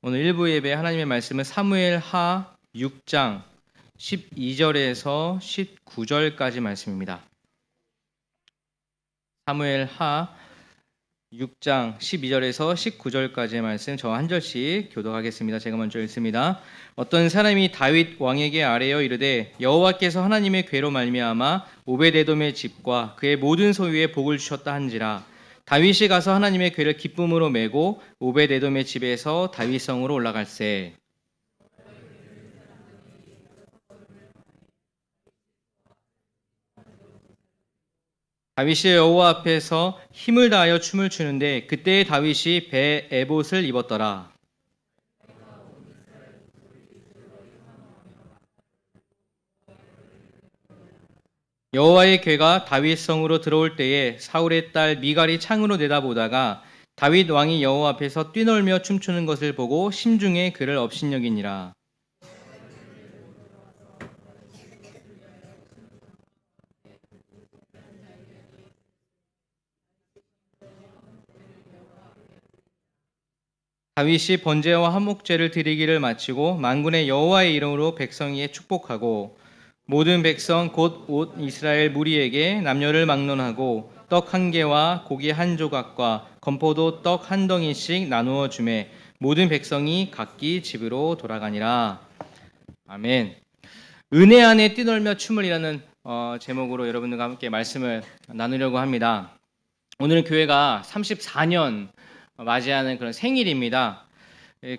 오늘 일부 예배 하나님의 말씀은 사무엘 하 6장 12절에서 19절까지 말씀입니다. 사무엘 하 6장 12절에서 19절까지의 말씀 저 한 절씩 교독하겠습니다. 제가 먼저 읽습니다. 어떤 사람이 다윗 왕에게 아뢰어 이르되 여호와께서 하나님의 궤로 말미암아 오벳에돔의 집과 그의 모든 소유에 복을 주셨다 한지라. 다윗이 가서 하나님의 궤를 기쁨으로 메고 오벳에돔의 집에서 다윗성으로 올라갈세. 다윗이 여호와 앞에서 힘을 다하여 춤을 추는데 그때에 다윗이 배 에봇을 입었더라. 여호와의 궤가 다윗성으로 들어올 때에 사울의 딸 미갈이 창으로 내다보다가 다윗 왕이 여호와 앞에서 뛰놀며 춤추는 것을 보고 심중에 그를 업신여기니라. 다윗이 번제와 한목제를 드리기를 마치고 만군의 여호와의 이름으로 백성에게 축복하고 모든 백성 곧 온 이스라엘 무리에게 남녀를 막론하고 떡 한 개와 고기 한 조각과 건포도 떡 한 덩이씩 나누어 주매 모든 백성이 각기 집으로 돌아가니라. 아멘. 은혜 안에 뛰놀며 춤을이라는 제목으로 여러분들과 함께 말씀을 나누려고 합니다. 오늘은 교회가 34년 맞이하는 그런 생일입니다.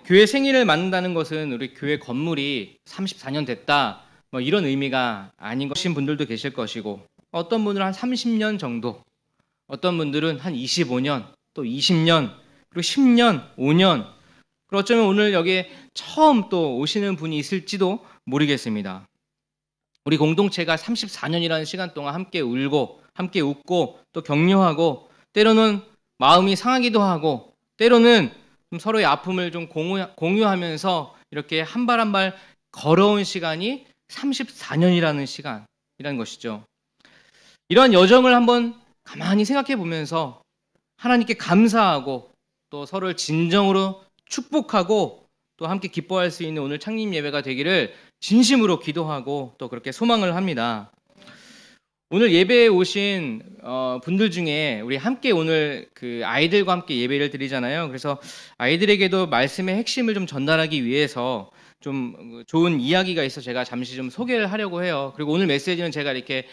교회 생일을 맞는다는 것은 우리 교회 건물이 34년 됐다 이런 의미가 아닌 것인 분들도 계실 것이고, 어떤 분들은 한 30년 정도, 어떤 분들은 한 25년, 또 20년, 그리고 10년, 5년, 그리고 어쩌면 오늘 여기에 처음 또 오시는 분이 있을지도 모르겠습니다. 우리 공동체가 34년이라는 시간 동안 함께 울고 함께 웃고 또 격려하고 때로는 마음이 상하기도 하고 때로는 좀 서로의 아픔을 좀 공유하면서 이렇게 한 발 한 발 걸어온 시간이 34년이라는 시간이라는 것이죠. 이러한 여정을 한번 가만히 생각해 보면서 하나님께 감사하고 또 서로를 진정으로 축복하고 또 함께 기뻐할 수 있는 오늘 창립 예배가 되기를 진심으로 기도하고 또 그렇게 소망을 합니다. 오늘 예배에 오신 분들 중에 우리 함께 오늘 그 아이들과 함께 예배를 드리잖아요. 그래서 아이들에게도 말씀의 핵심을 좀 전달하기 위해서 좀 좋은 이야기가 있어 제가 잠시 좀 소개를 하려고 해요. 그리고 오늘 메시지는 제가 이렇게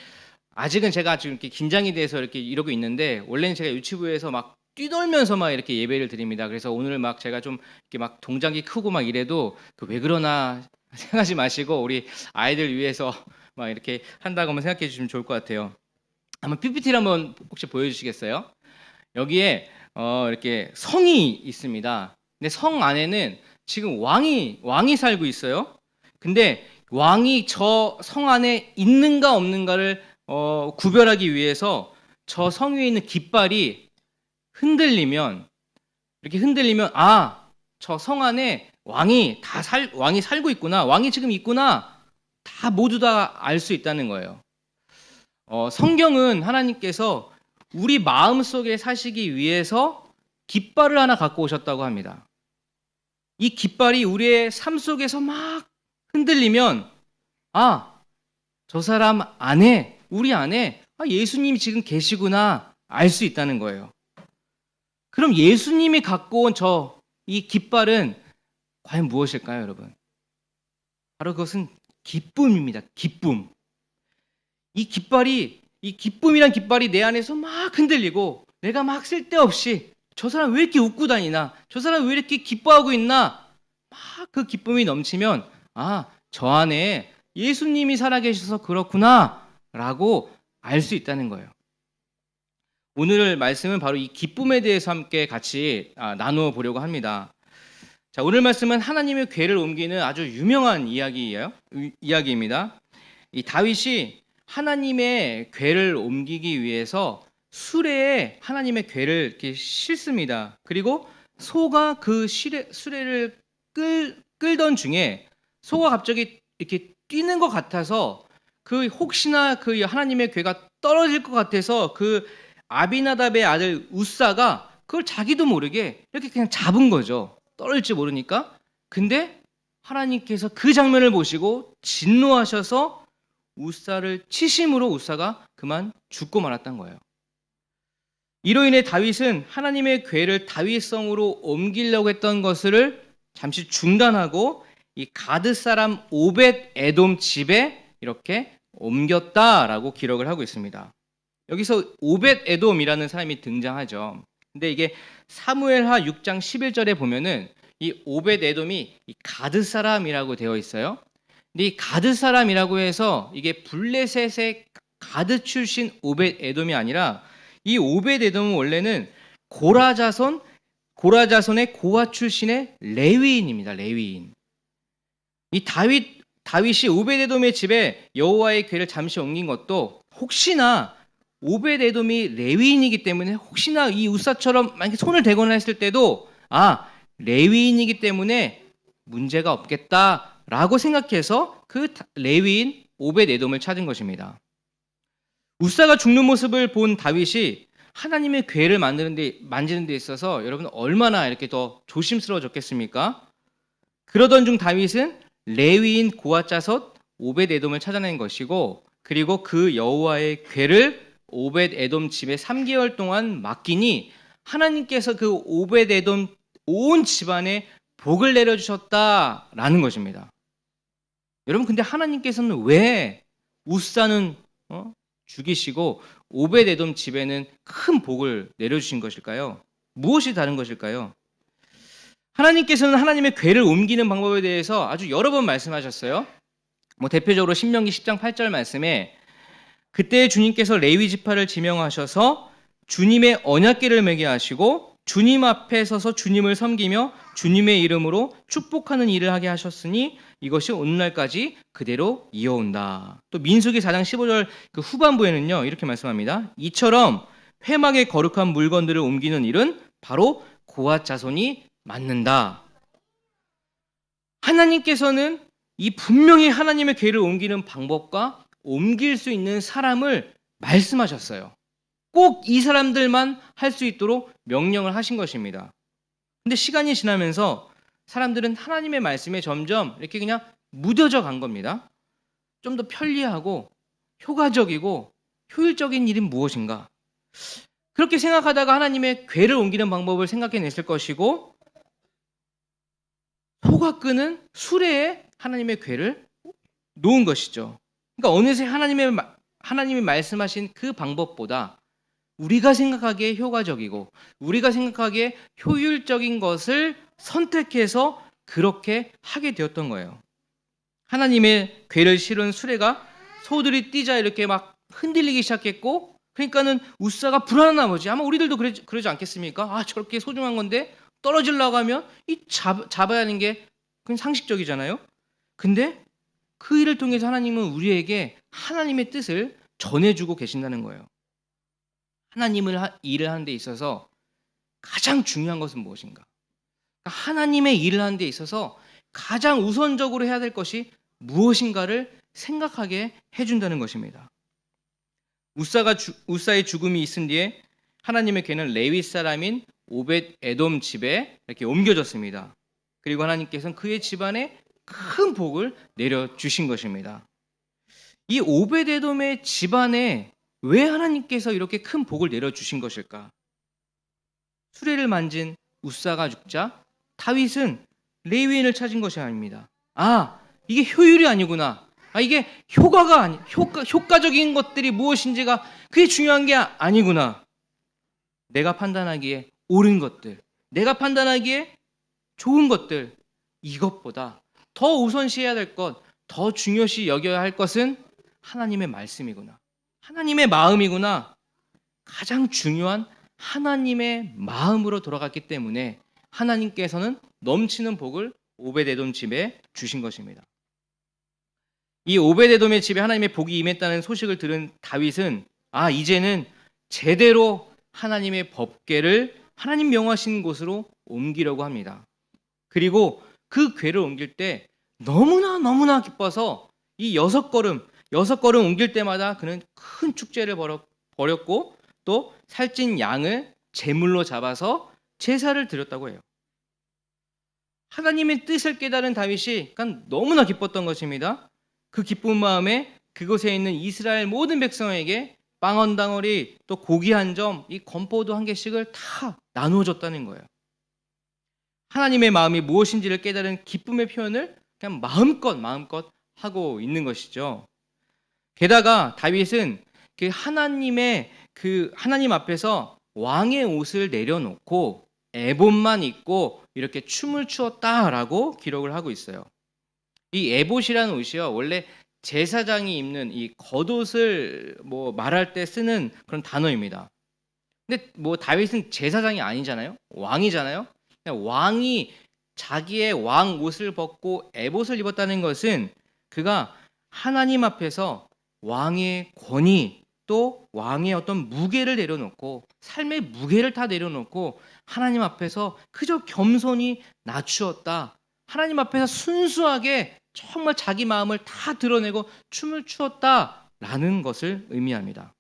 아직은 제가 지금 이렇게 긴장이 돼서 이렇게 이러고 있는데 원래는 제가 유치부에서 막 뛰놀면서 막 이렇게 예배를 드립니다. 그래서 오늘 막 제가 좀 이렇게 막 동작이 크고 막 이래도 왜 그러나 생각하지 마시고 우리 아이들 위해서 막 이렇게 한다고 한번 생각해 주시면 좋을 것 같아요. 한번 PPT를 한번 혹시 보여주시겠어요? 여기에 이렇게 성이 있습니다. 근데 성 안에는 지금 왕이 살고 있어요. 근데 왕이 저 성 안에 있는가 없는가를 구별하기 위해서 저 성 위에 있는 깃발이 흔들리면 저 성 안에 왕이 살고 있구나, 왕이 지금 있구나, 다 모두 다 알 수 있다는 거예요. 성경은 하나님께서 우리 마음 속에 사시기 위해서 깃발을 하나 갖고 오셨다고 합니다. 이 깃발이 우리의 삶 속에서 막 흔들리면 저 사람 안에, 우리 안에 예수님이 지금 계시구나 알 수 있다는 거예요. 그럼 예수님이 갖고 온 이 깃발은 과연 무엇일까요, 여러분? 바로 그것은 기쁨입니다. 기쁨. 이 기쁨이란 깃발이 내 안에서 막 흔들리고 내가 막 쓸데없이 저 사람 왜 이렇게 웃고 다니나, 저 사람 왜 이렇게 기뻐하고 있나, 막 그 기쁨이 넘치면 저 안에 예수님이 살아계셔서 그렇구나 라고 알 수 있다는 거예요. 오늘 말씀은 바로 이 기쁨에 대해서 함께 같이 나누어 보려고 합니다. 자, 오늘 말씀은 하나님의 궤를 옮기는 아주 유명한 이야기입니다. 이 다윗이 하나님의 궤를 옮기기 위해서 수레에 하나님의 궤를 이렇게 싣습니다. 그리고 소가 그 수레를 끌던 중에 소가 갑자기 이렇게 뛰는 것 같아서 혹시나 그 하나님의 궤가 떨어질 것 같아서 그 아비나답의 아들 우사가 그걸 자기도 모르게 이렇게 그냥 잡은 거죠. 떨어질지 모르니까 근데 하나님께서 그 장면을 보시고 진노하셔서 우사를 치심으로 우사가 그만 죽고 말았던 거예요. 이로 인해 다윗은 하나님의 궤를 다윗성으로 옮기려고 했던 것을 잠시 중단하고 이 가드 사람 오벳 에돔 집에 이렇게 옮겼다라고 기록을 하고 있습니다. 여기서 오벳 에돔이라는 사람이 등장하죠. 근데 이게 사무엘하 6장 11절에 보면은 이 오벳 에돔이 이 가드 사람이라고 되어 있어요. 근데 이 가드 사람이라고 해서 이게 블레셋의 가드 출신 오벳 에돔이 아니라 이 오벳 에돔은 원래는 고라 자손의 고아 출신의 레위인입니다. 레위인. 이 다윗이 오벳 에돔의 집에 여호와의 궤를 잠시 옮긴 것도 혹시나 오벳 에돔이 레위인이기 때문에 혹시나 이 우사처럼 만약에 손을 대거나 했을 때도 레위인이기 때문에 문제가 없겠다라고 생각해서 그 레위인 오벳 에돔을 찾은 것입니다. 우사가 죽는 모습을 본 다윗이 하나님의 궤를 만지는 데 있어서 여러분 얼마나 이렇게 더 조심스러워졌겠습니까? 그러던 중 다윗은 레위인 고아짜섯 오벳 에돔을 찾아낸 것이고, 그리고 그 여호와의 궤를 오벳 에돔 집에 3개월 동안 맡기니 하나님께서 그 오벳 에돔 온 집안에 복을 내려주셨다라는 것입니다. 여러분, 근데 하나님께서는 왜 우사는 죽이시고 오벳 에돔 집에는 큰 복을 내려주신 것일까요? 무엇이 다른 것일까요? 하나님께서는 하나님의 궤를 옮기는 방법에 대해서 아주 여러 번 말씀하셨어요. 대표적으로 신명기 10장 8절 말씀에 그때 주님께서 레위 지파를 지명하셔서 주님의 언약궤를 매게 하시고 주님 앞에 서서 주님을 섬기며 주님의 이름으로 축복하는 일을 하게 하셨으니 이것이 오늘날까지 그대로 이어온다. 또 민수기 4장 15절 그 후반부에는요 이렇게 말씀합니다. 이처럼 회막에 거룩한 물건들을 옮기는 일은 바로 고앗 자손이 맡는다. 하나님께서는 이 분명히 하나님의 궤를 옮기는 방법과 옮길 수 있는 사람을 말씀하셨어요. 꼭 이 사람들만 할 수 있도록 명령을 하신 것입니다. 근데 시간이 지나면서 사람들은 하나님의 말씀에 점점 이렇게 그냥 무뎌져 간 겁니다. 좀 더 편리하고 효과적이고 효율적인 일은 무엇인가? 그렇게 생각하다가 하나님의 궤를 옮기는 방법을 생각해냈을 것이고, 소가 끄는 수레에 하나님의 궤를 놓은 것이죠. 그러니까 어느새 하나님이 말씀하신 그 방법보다 우리가 생각하기에 효과적이고 우리가 생각하기에 효율적인 것을 선택해서 그렇게 하게 되었던 거예요. 하나님의 궤를 실은 수레가 소들이 뛰자 이렇게 막 흔들리기 시작했고, 그러니까는 우사가 불안한 나머지 아마 우리들도 그러지 않겠습니까? 저렇게 소중한 건데 떨어지려고 하면 잡아야 하는 게 그냥 상식적이잖아요. 근데 그 일을 통해서 하나님은 우리에게 하나님의 뜻을 전해주고 계신다는 거예요. 하나님을 일을 하는 데 있어서 가장 중요한 것은 무엇인가? 하나님의 일을 하는 데 있어서 가장 우선적으로 해야 될 것이 무엇인가를 생각하게 해준다는 것입니다. 우사의 죽음이 있은 뒤에 하나님의 궤는 레위 사람인 오벳 에돔 집에 이렇게 옮겨졌습니다. 그리고 하나님께서는 그의 집안에 큰 복을 내려주신 것입니다. 이 오벳 에돔의 집안에 왜 하나님께서 이렇게 큰 복을 내려주신 것일까? 수레를 만진 우사가 죽자 다윗은 레위인을 찾은 것이 아닙니다. 이게 효율이 아니구나. 이게 효과적인 것들이 무엇인지가 그게 중요한 게 아니구나. 내가 판단하기에 옳은 것들, 내가 판단하기에 좋은 것들, 이것보다 더 우선시해야 될 것, 더 중요시 여겨야 할 것은 하나님의 말씀이구나. 하나님의 마음이구나. 가장 중요한 하나님의 마음으로 돌아갔기 때문에 하나님께서는 넘치는 복을 오벳 에돔 집에 주신 것입니다. 이 오벳 에돔의 집에 하나님의 복이 임했다는 소식을 들은 다윗은 이제는 제대로 하나님의 법궤를 하나님 명하신 곳으로 옮기려고 합니다. 그리고 그 궤를 옮길 때 너무나 기뻐서 이 6걸음 옮길 때마다 그는 큰 축제를 벌였고 또 살찐 양을 제물로 잡아서 제사를 드렸다고 해요. 하나님의 뜻을 깨달은 다윗이 그러니까 너무나 기뻤던 것입니다. 그 기쁜 마음에 그곳에 있는 이스라엘 모든 백성에게 빵 한 덩어리 또 고기 한 점, 이 건포도 한 개씩을 다 나누어 줬다는 거예요. 하나님의 마음이 무엇인지를 깨달은 기쁨의 표현을 그냥 마음껏 하고 있는 것이죠. 게다가 다윗은 그 하나님 앞에서 왕의 옷을 내려놓고 에봇만 입고 이렇게 춤을 추었다라고 기록을 하고 있어요. 이 에봇이라는 옷이요, 원래 제사장이 입는 이 겉옷을 뭐 말할 때 쓰는 그런 단어입니다. 근데 뭐 다윗은 제사장이 아니잖아요, 왕이잖아요. 왕이 자기의 왕 옷을 벗고 에봇을 입었다는 것은 그가 하나님 앞에서 왕의 권위 또 왕의 어떤 무게를 내려놓고 삶의 무게를 다 내려놓고 하나님 앞에서 그저 겸손히 낮추었다. 하나님 앞에서 순수하게 정말 자기 마음을 다 드러내고 춤을 추었다라는 것을 의미합니다.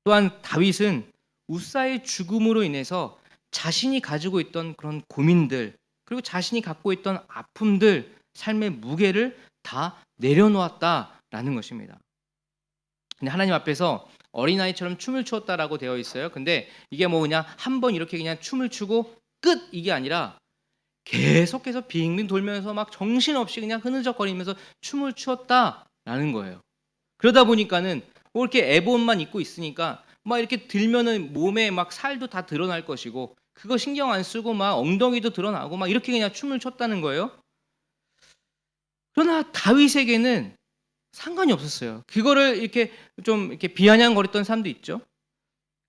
또한 다윗은 우사의 죽음으로 인해서 자신이 가지고 있던 그런 고민들 그리고 자신이 갖고 있던 아픔들 삶의 무게를 다 내려놓았다라는 것입니다. 근데 하나님 앞에서 어린아이처럼 춤을 추었다라고 되어 있어요. 근데 이게 뭐 그냥 한번 이렇게 그냥 춤을 추고 끝 이게 아니라 계속해서 빙빙 돌면서 막 정신없이 그냥 흐느적거리면서 춤을 추었다라는 거예요. 그러다 보니까는 뭐 이렇게 에봇만 입고 있으니까 막 이렇게 들면은 몸에 막 살도 다 드러날 것이고 그거 신경 안 쓰고 막 엉덩이도 드러나고 막 이렇게 그냥 춤을 췄다는 거예요. 그러나 다윗에게는 상관이 없었어요. 그거를 이렇게 좀 이렇게 비아냥거렸던 사람도 있죠.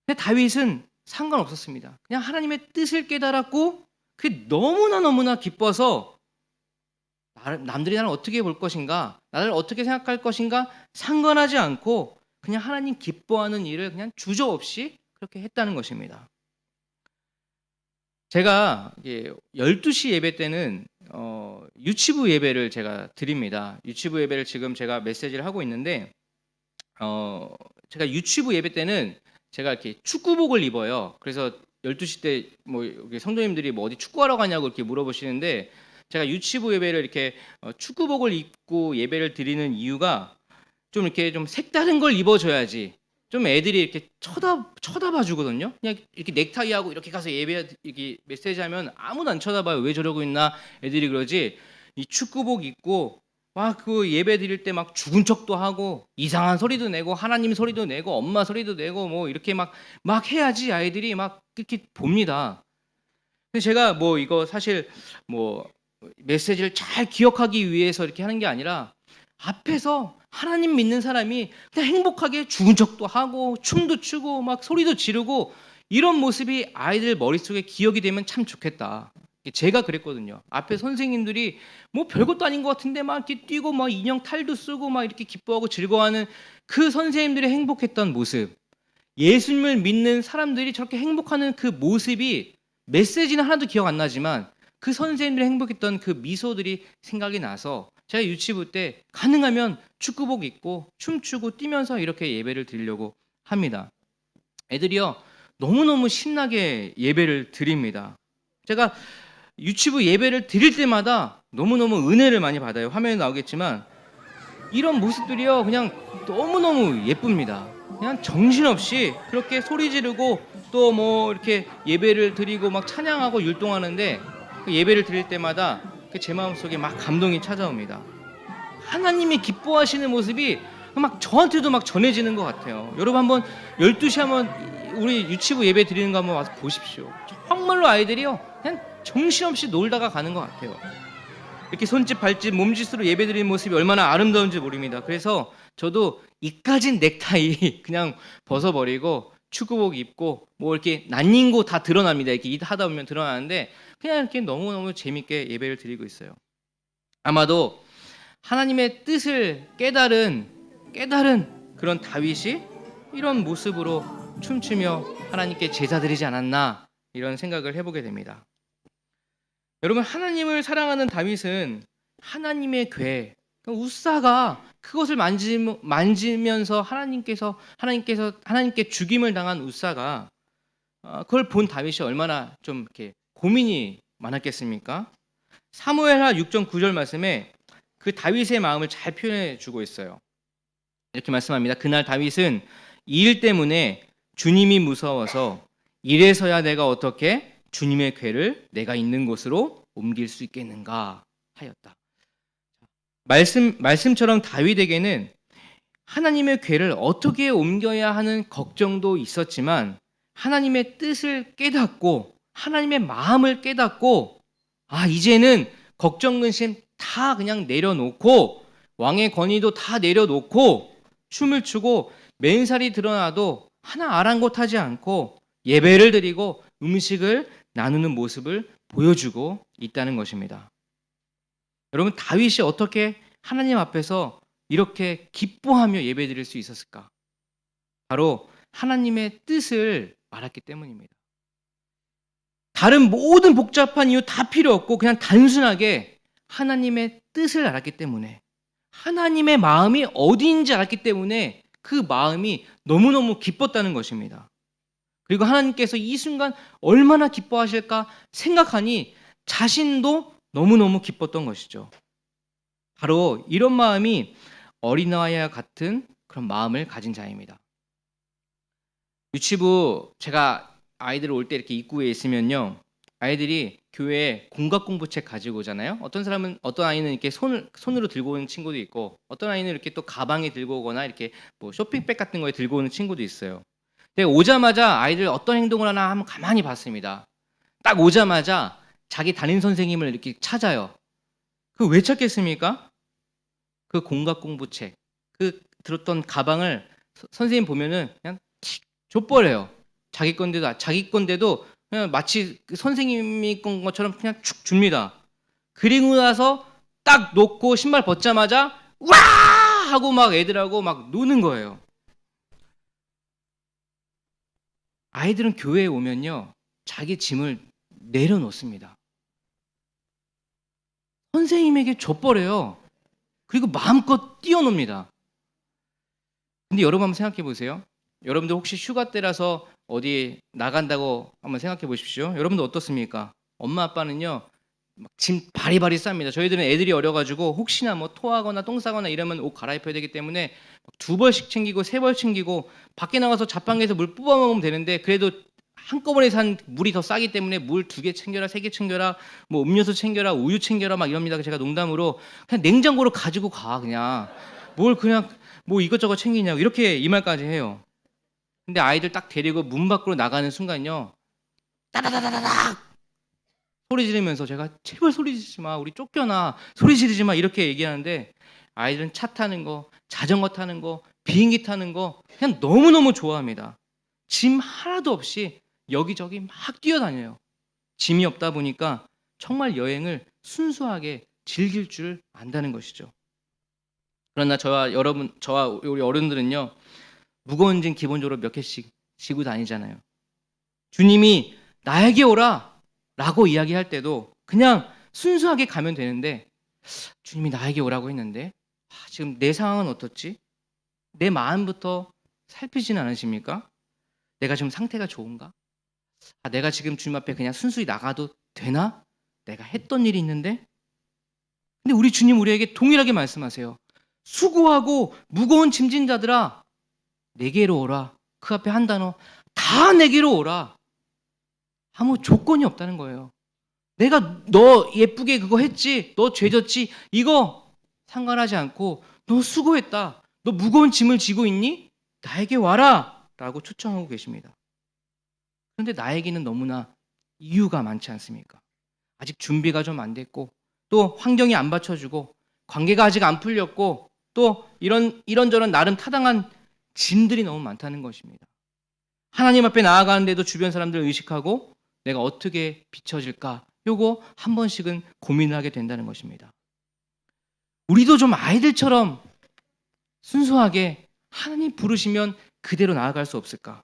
근데 다윗은 상관없었습니다. 그냥 하나님의 뜻을 깨달았고 그게 너무나 기뻐서 남들이 나를 어떻게 볼 것인가, 나를 어떻게 생각할 것인가 상관하지 않고 그냥 하나님 기뻐하는 일을 그냥 주저없이 그렇게 했다는 것입니다. 제가 12시 예배 때는 유치부 예배를 제가 드립니다. 유치부 예배를 지금 제가 메시지를 하고 있는데 제가 유치부 예배 때는 제가 이렇게 축구복을 입어요. 그래서 12시 때 뭐 성도님들이 뭐 어디 축구하러 가냐고 이렇게 물어보시는데 제가 유치부 예배를 이렇게 축구복을 입고 예배를 드리는 이유가 좀 이렇게 좀 색다른 걸 입어줘야지 좀 애들이 이렇게 쳐다봐 주거든요. 그냥 이렇게 넥타이하고 이렇게 가서 예배 이렇게 메시지 하면 아무도 안 쳐다봐요. 왜 저러고 있나 애들이 그러지. 이 축구복 입고 막 그 예배 드릴 때 막 죽은 척도 하고 이상한 소리도 내고 하나님 소리도 내고 엄마 소리도 내고 뭐 이렇게 막 해야지 아이들이 막 이렇게 봅니다. 근데 제가 뭐 이거 사실 뭐 메시지를 잘 기억하기 위해서 이렇게 하는 게 아니라 앞에서 하나님 믿는 사람이 그냥 행복하게 죽은 척도 하고 춤도 추고 막 소리도 지르고 이런 모습이 아이들 머릿속에 기억이 되면 참 좋겠다. 제가 그랬거든요. 앞에 선생님들이 뭐 별것도 아닌 것 같은데 막 이렇게 뛰고 막 인형 탈도 쓰고 막 이렇게 기뻐하고 즐거워하는 그 선생님들이 행복했던 모습, 예수님을 믿는 사람들이 저렇게 행복하는 그 모습이 메시지는 하나도 기억 안 나지만 그 선생님들이 행복했던 그 미소들이 생각이 나서 제가 유치부 때 가능하면 축구복 입고 춤추고 뛰면서 이렇게 예배를 드리려고 합니다. 애들이요 너무너무 신나게 예배를 드립니다. 제가 유치부 예배를 드릴 때마다 너무너무 은혜를 많이 받아요. 화면에 나오겠지만 이런 모습들이요 그냥 너무너무 예쁩니다. 그냥 정신없이 그렇게 소리 지르고 또 뭐 이렇게 예배를 드리고 막 찬양하고 율동하는데 그 예배를 드릴 때마다 제 마음속에 막 감동이 찾아옵니다. 하나님이 기뻐하시는 모습이 막 저한테도 막 전해지는 것 같아요. 여러분 한번 12시 한번 우리 유치부 예배 드리는 거 한번 와서 보십시오. 정말로 아이들이요 그냥 정신없이 놀다가 가는 것 같아요. 이렇게 손짓 발짓 몸짓으로 예배 드리는 모습이 얼마나 아름다운지 모릅니다. 그래서 저도 이까진 넥타이 그냥 벗어버리고 축구복 입고 뭐 이렇게 난닝고 다 드러납니다. 이렇게 하다 보면 드러나는데 그냥 이렇게 너무너무 재밌게 예배를 드리고 있어요. 아마도 하나님의 뜻을 깨달은 그런 다윗이 이런 모습으로 춤추며 하나님께 제사 드리지 않았나 이런 생각을 해보게 됩니다. 여러분 하나님을 사랑하는 다윗은 하나님의 궤 우사가 그것을 만지면서 하나님께 죽임을 당한 우사가 그걸 본 다윗이 얼마나 좀 이렇게 고민이 많았겠습니까? 사무엘하 6장 9절 말씀에 그 다윗의 마음을 잘 표현해 주고 있어요. 이렇게 말씀합니다. 그날 다윗은 이 일 때문에 주님이 무서워서 이래서야 내가 어떻게 주님의 궤를 내가 있는 곳으로 옮길 수 있겠는가 하였다. 말씀처럼 다윗에게는 하나님의 궤를 어떻게 옮겨야 하는 걱정도 있었지만 하나님의 뜻을 깨닫고 하나님의 마음을 깨닫고 이제는 걱정 근심 다 그냥 내려놓고 왕의 권위도 다 내려놓고 춤을 추고 맨살이 드러나도 하나 아랑곳하지 않고 예배를 드리고 음식을 나누는 모습을 보여주고 있다는 것입니다. 여러분, 다윗이 어떻게 하나님 앞에서 이렇게 기뻐하며 예배드릴 수 있었을까? 바로 하나님의 뜻을 알았기 때문입니다. 다른 모든 복잡한 이유 다 필요 없고 그냥 단순하게 하나님의 뜻을 알았기 때문에, 하나님의 마음이 어디인지 알았기 때문에 그 마음이 너무너무 기뻤다는 것입니다. 그리고 하나님께서 이 순간 얼마나 기뻐하실까 생각하니 자신도 너무너무 기뻤던 것이죠. 바로 이런 마음이 어린아이와 같은 그런 마음을 가진 자입니다. 유치부 제가 아이들 올 때 이렇게 입구에 있으면요, 아이들이 교회에 공각공부책 가지고 오잖아요. 어떤 아이는 이렇게 손으로 들고 오는 친구도 있고, 어떤 아이는 이렇게 또 가방에 들고 오거나 이렇게 뭐 쇼핑백 같은 거에 들고 오는 친구도 있어요. 근데 오자마자 아이들 어떤 행동을 하나 한번 가만히 봤습니다. 딱 오자마자 자기 담임 선생님을 이렇게 찾아요. 그 왜 찾겠습니까? 그 공각공부책, 그 들었던 가방을 선생님 보면은 그냥 틱 줘버려요. 자기 건데도 그냥 마치 그 선생님이 건 것처럼 그냥 축 줍니다. 그리고 나서 딱 놓고 신발 벗자마자 와 하고 막 애들하고 막 노는 거예요. 아이들은 교회에 오면요, 자기 짐을 내려놓습니다. 선생님에게 줘버려요. 그리고 마음껏 뛰어놉니다. 근데 여러분 한번 생각해 보세요. 여러분들 혹시 휴가 때라서 어디 나간다고 한번 생각해 보십시오. 여러분들 어떻습니까? 엄마 아빠는요, 막 짐 바리바리 쌉니다. 저희들은 애들이 어려가지고 혹시나 뭐 토하거나 똥 싸거나 이러면 옷 갈아입혀야 되기 때문에 2벌씩 챙기고 3벌 챙기고 밖에 나가서 자판기에서 물 뽑아 먹으면 되는데, 그래도 한꺼번에 산 물이 더 싸기 때문에 물 2개 챙겨라, 3개 챙겨라, 뭐 음료수 챙겨라, 우유 챙겨라 막 이럽니다. 제가 농담으로 그냥 냉장고로 가지고 가, 그냥 뭘 그냥 뭐 이것저것 챙기냐고 이렇게 이 말까지 해요. 근데 아이들 딱 데리고 문 밖으로 나가는 순간요, 따다다다닥 소리 지르면서 제가 제발 소리 지르지 마, 우리 쫓겨나, 소리 지르지 마 이렇게 얘기하는데, 아이들은 차 타는 거, 자전거 타는 거, 비행기 타는 거 그냥 너무너무 좋아합니다. 짐 하나도 없이 여기저기 막 뛰어다녀요. 짐이 없다 보니까 정말 여행을 순수하게 즐길 줄 안다는 것이죠. 그러나 저와 우리 어른들은요, 무거운 짐 기본적으로 몇 개씩 지고 다니잖아요. 주님이 나에게 오라 라고 이야기할 때도 그냥 순수하게 가면 되는데, 주님이 나에게 오라고 했는데 지금 내 상황은 어떻지? 내 마음부터 살피지는 않으십니까? 내가 지금 상태가 좋은가? 내가 지금 주님 앞에 그냥 순수히 나가도 되나? 내가 했던 일이 있는데? 근데 우리 주님 우리에게 동일하게 말씀하세요. 수고하고 무거운 짐진 자들아, 내게로 오라. 그 앞에 한 단어, 다 내게로 오라. 아무 조건이 없다는 거예요. 내가 너 예쁘게 그거 했지, 너 죄졌지, 이거 상관하지 않고 너 수고했다, 너 무거운 짐을 지고 있니? 나에게 와라 라고 초청하고 계십니다. 그런데 나에게는 너무나 이유가 많지 않습니까? 아직 준비가 좀 안 됐고, 또 환경이 안 받쳐주고, 관계가 아직 안 풀렸고, 또 이런저런 나름 타당한 짐들이 너무 많다는 것입니다. 하나님 앞에 나아가는데도 주변 사람들을 의식하고 내가 어떻게 비춰질까, 요거 한 번씩은 고민을 하게 된다는 것입니다. 우리도 좀 아이들처럼 순수하게 하나님 부르시면 그대로 나아갈 수 없을까?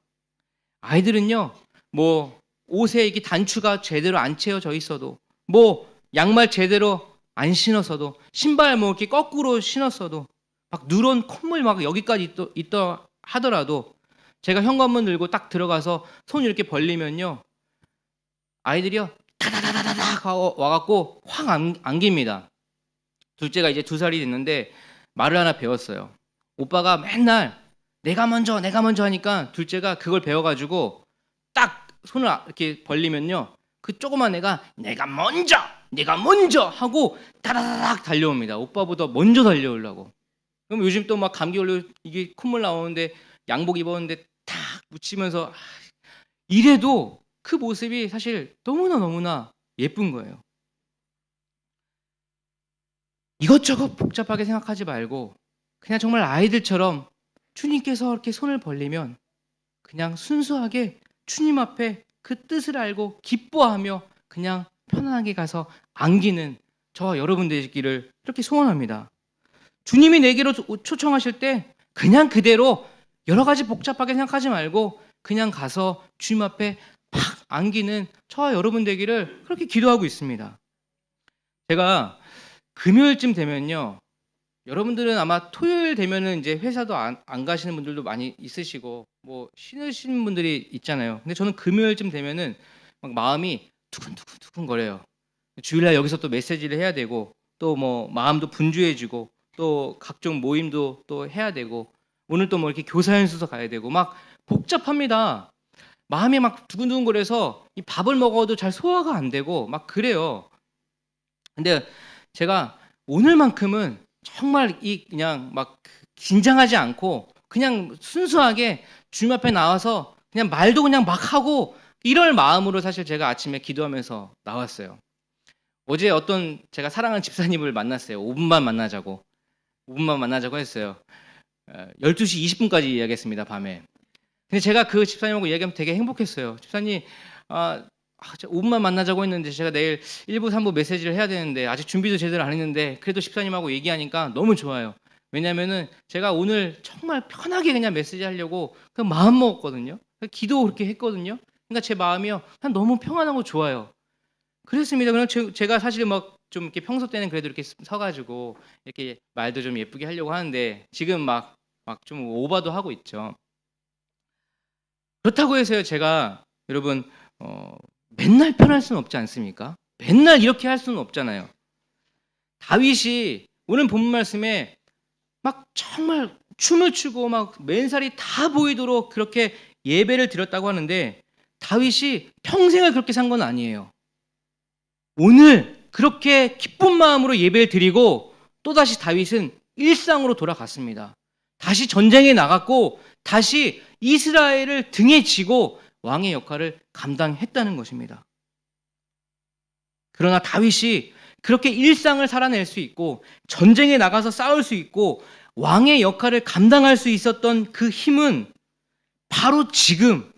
아이들은요, 뭐 옷에 이게 단추가 제대로 안 채워져 있어도, 뭐 양말 제대로 안 신었어도, 신발 뭐 이렇게 거꾸로 신었어도, 막 누런 콧물 막 여기까지 있다 하더라도, 제가 현관문 들고 딱 들어가서 손 이렇게 벌리면요, 아이들이요 다다다다닥 와갖고 확 안깁니다. 둘째가 이제 2살이 됐는데 말을 하나 배웠어요. 오빠가 맨날 내가 먼저 하니까 둘째가 그걸 배워가지고 딱 손을 이렇게 벌리면요, 그 조그만 애가 내가 먼저 하고 다다다닥 달려옵니다. 오빠보다 먼저 달려오려고. 그럼 요즘 또 막 감기 걸려 이게 콧물 나오는데 양복 입었는데 탁 묻히면서 이래도 그 모습이 사실 너무나 예쁜 거예요. 이것저것 복잡하게 생각하지 말고 그냥 정말 아이들처럼 주님께서 이렇게 손을 벌리면 그냥 순수하게 주님 앞에 그 뜻을 알고 기뻐하며 그냥 편안하게 가서 안기는 저와 여러분 되시기를 이렇게 소원합니다. 주님이 내게로 초청하실 때 그냥 그대로 여러 가지 복잡하게 생각하지 말고 그냥 가서 주님 앞에 팍 안기는 저와 여러분 되기를 그렇게 기도하고 있습니다. 제가 금요일쯤 되면요, 여러분들은 아마 토요일 되면은 이제 회사도 안 가시는 분들도 많이 있으시고 뭐 쉬시는 분들이 있잖아요. 근데 저는 금요일쯤 되면은 막 마음이 두근두근 거려요. 주일날 여기서 또 메시지를 해야 되고 또 뭐 마음도 분주해지고 또 각종 모임도 또 해야 되고 오늘 또 뭐 이렇게 교사연수소 가야 되고 막 복잡합니다. 마음이 막 두근두근거려서 이 밥을 먹어도 잘 소화가 안 되고 막 그래요. 근데 제가 오늘만큼은 정말 그냥 막 긴장하지 않고 그냥 순수하게 주님 앞에 나와서 그냥 말도 그냥 막 하고 이럴 마음으로 사실 제가 아침에 기도하면서 나왔어요. 어제 어떤 제가 사랑하는 집사님을 만났어요. 5분만 만나자고 했어요. 12시 20분까지 이야기했습니다, 밤에. 근데 제가 그 집사님하고 이야기하면 되게 행복했어요. 집사님, 5분만 만나자고 했는데 제가 내일 1부, 3부 메시지를 해야 되는데 아직 준비도 제대로 안 했는데 그래도 집사님하고 얘기하니까 너무 좋아요. 왜냐면은 제가 오늘 정말 편하게 그냥 메시지 하려고 그 마음 먹었거든요. 기도 그렇게 했거든요. 그러니까 제 마음이요, 그냥 너무 평안하고 좋아요. 그랬습니다. 그냥 제가 사실 막 좀 이렇게 평소 때는 그래도 이렇게 서가지고 이렇게 말도 좀 예쁘게 하려고 하는데 지금 막 좀 오버도 하고 있죠. 그렇다고 해서요, 제가 여러분 맨날 편할 수는 없지 않습니까? 맨날 이렇게 할 수는 없잖아요. 다윗이 오늘 본문 말씀에 막 정말 춤을 추고 막 맨살이 다 보이도록 그렇게 예배를 드렸다고 하는데 다윗이 평생을 그렇게 산 건 아니에요. 오늘 그렇게 기쁜 마음으로 예배를 드리고 또다시 다윗은 일상으로 돌아갔습니다. 다시 전쟁에 나갔고 다시 이스라엘을 등에 지고 왕의 역할을 감당했다는 것입니다. 그러나 다윗이 그렇게 일상을 살아낼 수 있고 전쟁에 나가서 싸울 수 있고 왕의 역할을 감당할 수 있었던 그 힘은 바로 지금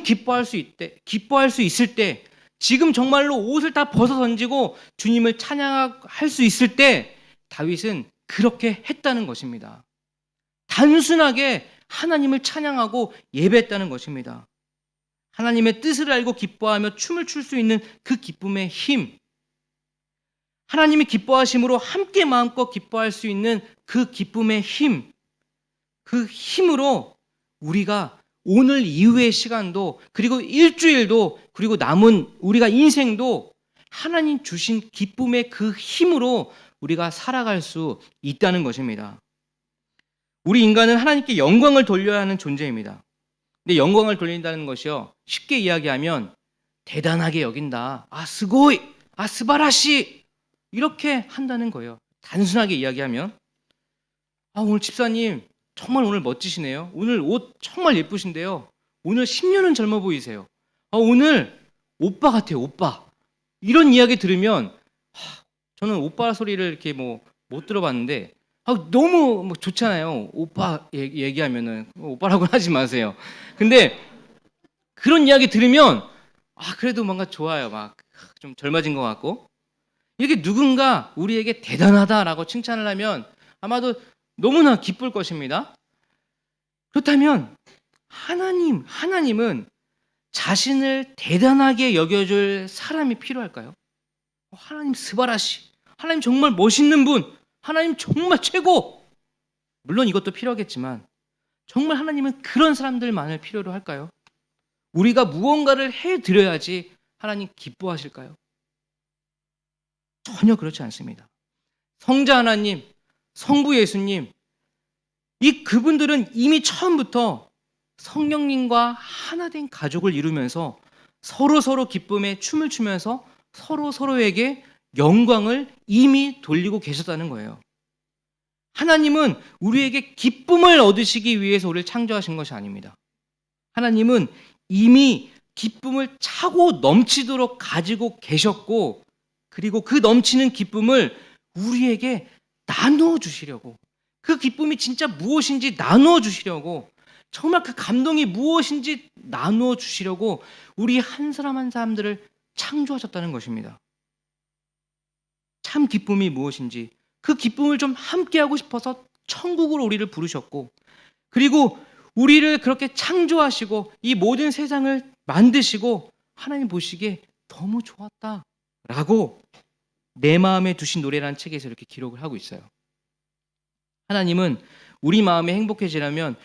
기뻐할 수 있을 때, 지금 정말로 옷을 다 벗어 던지고 주님을 찬양할 수 있을 때 다윗은 그렇게 했다는 것입니다. 단순하게 하나님을 찬양하고 예배했다는 것입니다. 하나님의 뜻을 알고 기뻐하며 춤을 출 수 있는 그 기쁨의 힘, 하나님이 기뻐하심으로 함께 마음껏 기뻐할 수 있는 그 기쁨의 힘, 그 힘으로 우리가 오늘 이후의 시간도 그리고 일주일도 그리고 남은 우리가 인생도 하나님 주신 기쁨의 그 힘으로 우리가 살아갈 수 있다는 것입니다. 우리 인간은 하나님께 영광을 돌려야 하는 존재입니다. 근데 영광을 돌린다는 것이요, 쉽게 이야기하면 대단하게 여긴다, 스고이, 스바라시 이렇게 한다는 거예요. 단순하게 이야기하면 오늘 집사님 정말 오늘 멋지시네요. 오늘 옷 정말 예쁘신데요. 오늘 10년은 젊어 보이세요. 오늘 오빠 같아요, 오빠. 이런 이야기 들으면 저는 오빠 소리를 이렇게 못 들어봤는데 너무 좋잖아요. 오빠 얘기하면은 오빠라고는 하지 마세요. 근데 그런 이야기 들으면 그래도 뭔가 좋아요. 막 좀 젊어진 것 같고 이렇게 누군가 우리에게 대단하다라고 칭찬을 하면 아마도 너무나 기쁠 것입니다. 그렇다면 하나님은 자신을 대단하게 여겨줄 사람이 필요할까요? 하나님 스바라시, 하나님 정말 멋있는 분, 하나님 정말 최고. 물론 이것도 필요하겠지만 정말 하나님은 그런 사람들만을 필요로 할까요? 우리가 무언가를 해드려야지 하나님 기뻐하실까요? 전혀 그렇지 않습니다. 성자 하나님, 성부 예수님, 그분들은 이미 처음부터 성령님과 하나된 가족을 이루면서 서로 기쁨에 춤을 추면서 서로에게 영광을 이미 돌리고 계셨다는 거예요. 하나님은 우리에게 기쁨을 얻으시기 위해서 우리를 창조하신 것이 아닙니다. 하나님은 이미 기쁨을 차고 넘치도록 가지고 계셨고, 그리고 그 넘치는 기쁨을 우리에게 나누어 주시려고, 그 기쁨이 진짜 무엇인지 나누어 주시려고, 정말 그 감동이 무엇인지 나누어 주시려고 우리 한 사람 한 사람들을 창조하셨다는 것입니다. 참 기쁨이 무엇인지 그 기쁨을 좀 함께하고 싶어서 천국으로 우리를 부르셨고, 그리고 우리를 그렇게 창조하시고 이 모든 세상을 만드시고 하나님 보시기에 너무 좋았다라고 내 마음에 두신 노래라는 책에서 이렇게 기록을 하고 있어요. 하나님은 우리 마음이 행복해지려면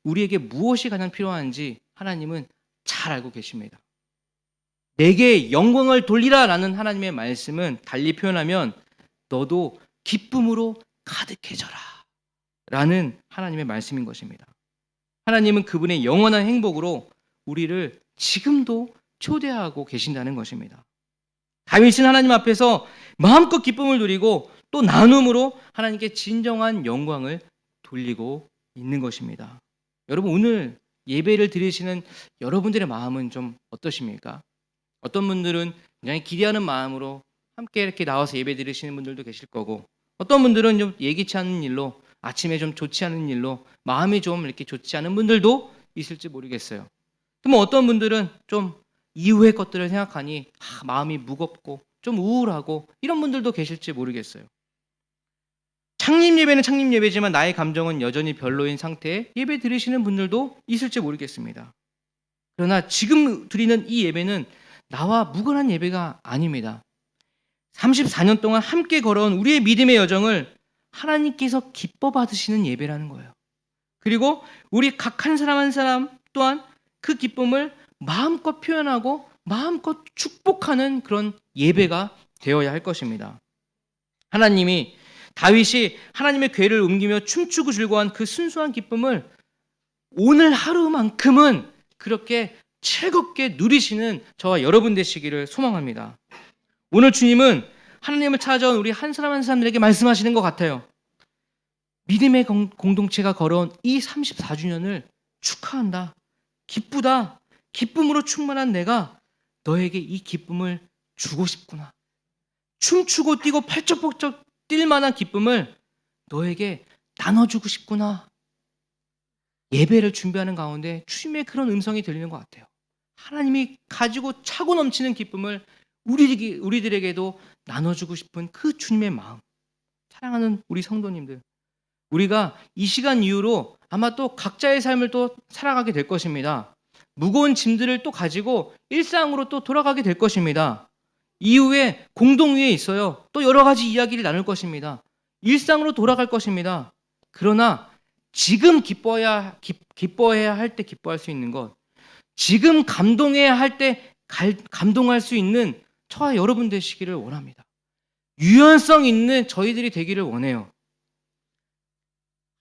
우리에게 무엇이 가장 필요한지 하나님은 잘 알고 계십니다. 내게 영광을 돌리라라는 하나님의 말씀은 달리 표현하면 너도 기쁨으로 가득해져라 라는 하나님의 말씀인 것입니다. 하나님은 그분의 영원한 행복으로 우리를 지금도 초대하고 계신다는 것입니다. 다윗은 하나님 앞에서 마음껏 기쁨을 누리고 또 나눔으로 하나님께 진정한 영광을 돌리고 있는 것입니다. 여러분, 오늘 예배를 드리시는 여러분들의 마음은 좀 어떠십니까? 어떤 분들은 굉장히 기대하는 마음으로 함께 이렇게 나와서 예배 드리시는 분들도 계실 거고, 어떤 분들은 좀 예기치 않은 일로, 아침에 좀 좋지 않은 일로 마음이 좀 이렇게 좋지 않은 분들도 있을지 모르겠어요. 또 뭐 어떤 분들은 좀 이후의 것들을 생각하니 마음이 무겁고 좀 우울하고 이런 분들도 계실지 모르겠어요. 창립 예배는 창립 예배지만 나의 감정은 여전히 별로인 상태에 예배 드리시는 분들도 있을지 모르겠습니다. 그러나 지금 드리는 이 예배는 나와 무관한 예배가 아닙니다. 34년 동안 함께 걸어온 우리의 믿음의 여정을 하나님께서 기뻐 받으시는 예배라는 거예요. 그리고 우리 각 한 사람 한 사람 또한 그 기쁨을 마음껏 표현하고 마음껏 축복하는 그런 예배가 되어야 할 것입니다. 다윗이 하나님의 궤를 옮기며 춤추고 즐거워한 그 순수한 기쁨을 오늘 하루만큼은 그렇게 즐겁게 누리시는 저와 여러분 되시기를 소망합니다. 오늘 주님은 하나님을 찾아온 우리 한 사람 한 사람들에게 말씀하시는 것 같아요. 믿음의 공동체가 걸어온 이 34주년을 축하한다. 기쁘다. 기쁨으로 충만한 내가 너에게 이 기쁨을 주고 싶구나. 춤추고 뛰고 팔쩍팔쩍 뛸 만한 기쁨을 너에게 나눠주고 싶구나. 예배를 준비하는 가운데 주님의 그런 음성이 들리는 것 같아요. 하나님이 가지고 차고 넘치는 기쁨을 우리들에게도 나눠주고 싶은 그 주님의 마음. 사랑하는 우리 성도님들, 우리가 이 시간 이후로 아마 또 각자의 삶을 또 살아가게 될 것입니다. 무거운 짐들을 또 가지고 일상으로 또 돌아가게 될 것입니다. 이후에 공동위에 있어요. 또 여러 가지 이야기를 나눌 것입니다. 일상으로 돌아갈 것입니다. 그러나 지금 기뻐해야 할 때 기뻐할 수 있는 것, 지금 감동해야 할 때 감동할 수 있는 저와 여러분 되시기를 원합니다. 유연성 있는 저희들이 되기를 원해요.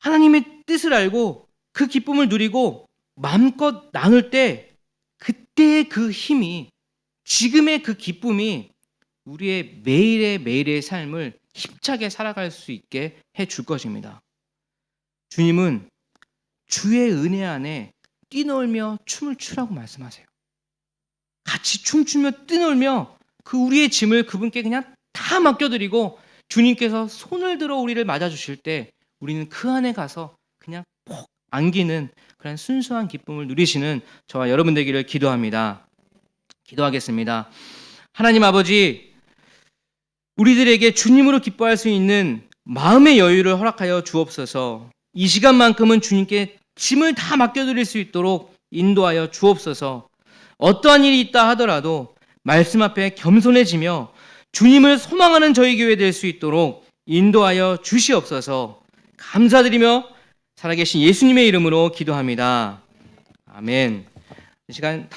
하나님의 뜻을 알고 그 기쁨을 누리고 마음껏 나눌 때 그때의 그 힘이, 지금의 그 기쁨이 우리의 매일의 삶을 힘차게 살아갈 수 있게 해줄 것입니다. 주님은 주의 은혜 안에 뛰놀며 춤을 추라고 말씀하세요. 같이 춤추며 뛰놀며 그 우리의 짐을 그분께 그냥 다 맡겨드리고 주님께서 손을 들어 우리를 맞아주실 때 우리는 그 안에 가서 그냥 푹 안기는 그런 순수한 기쁨을 누리시는 저와 여러분 되기를 기도합니다. 기도하겠습니다. 하나님 아버지, 우리들에게 주님으로 기뻐할 수 있는 마음의 여유를 허락하여 주옵소서. 이 시간만큼은 주님께 짐을 다 맡겨드릴 수 있도록 인도하여 주옵소서. 어떠한 일이 있다 하더라도 말씀 앞에 겸손해지며 주님을 소망하는 저희 교회 될 수 있도록 인도하여 주시옵소서. 감사드리며 살아계신 예수님의 이름으로 기도합니다. 아멘. 이 시간